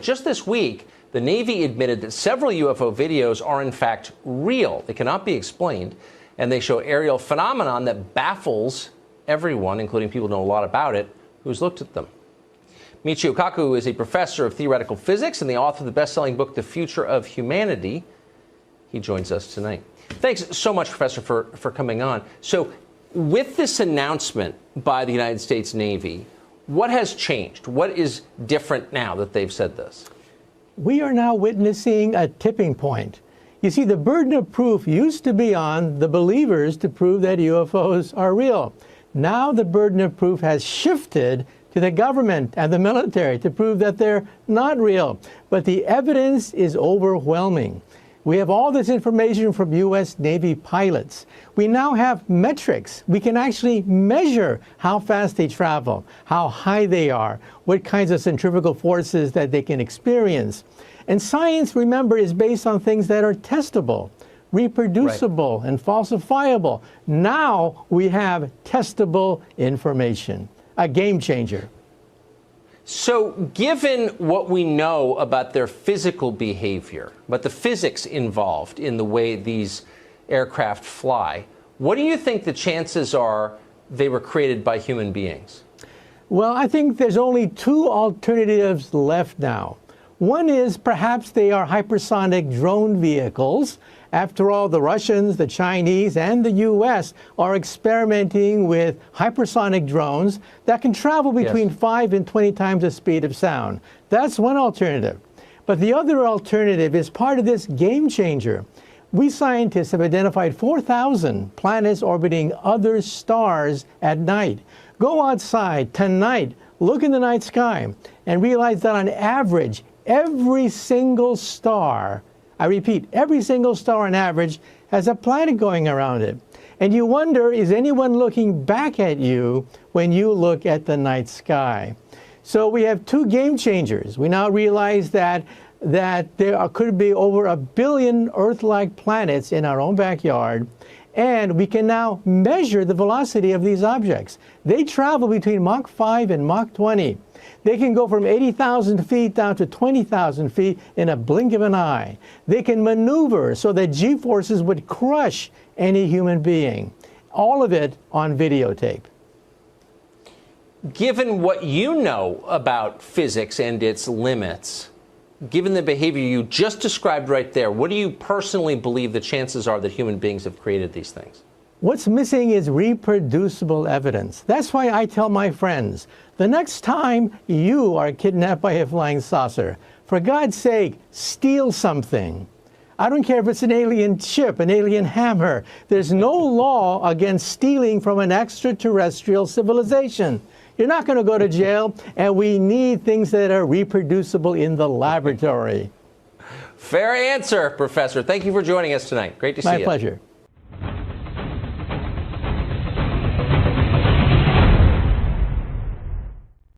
just this week, the Navy admitted that several UFO videos are in fact real. They cannot be explained, and they show aerial phenomenon that baffles everyone, including people who know a lot about it, who's looked at them. Michio Kaku is a professor of theoretical physics and the author of the best-selling book, The Future of Humanity. He joins us tonight. Thanks so much, Professor, for coming on. So with this announcement by the United States Navy, what has changed? What is different now that they've said this? We are now witnessing a tipping point. You see, the burden of proof used to be on the believers to prove that UFOs are real. Now the burden of proof has shifted to the government and the military to prove that they're not real. But the evidence is overwhelming. We have all this information from U.S. Navy pilots. We now have metrics. We can actually measure how fast they travel, how high they are, what kinds of centrifugal forces that they can experience. And science, remember, is based on things that are testable, reproducible, and falsifiable. Now we have testable information. A game changer. So given what we know about their physical behavior, but the physics involved in the way these aircraft fly, what do you think the chances are they were created by human beings? Well, I think there's only two alternatives left now. One is perhaps they are hypersonic drone vehicles. After all, the Russians, the Chinese, and the U.S. are experimenting with hypersonic drones that can travel between 5 and 20 times the speed of sound. That's one alternative. But the other alternative is part of this game changer. We scientists have identified 4,000 planets orbiting other stars at night. Go outside tonight, look in the night sky, and realize that on average, every single star, I repeat, every single star on average has a planet going around it. And you wonder, is anyone looking back at you when you look at the night sky? So we have two game changers. We now realize that there could be over 1 billion Earth-like planets in our own backyard, and we can now measure the velocity of these objects. They travel between Mach 5 and Mach 20. They can go from 80,000 feet down to 20,000 feet in a blink of an eye. They can maneuver so that G-forces would crush any human being. All of it on videotape. Given what you know about physics and its limits, given the behavior you just described right there, what do you personally believe the chances are that human beings have created these things? What's missing is reproducible evidence. That's why I tell my friends, the next time you are kidnapped by a flying saucer, for God's sake, steal something. I don't care if it's an alien ship, an alien hammer. There's no law against stealing from an extraterrestrial civilization. You're not going to go to jail, and we need things that are reproducible in the laboratory. Fair answer, Professor. Thank you for joining us tonight. Great to see you. My pleasure.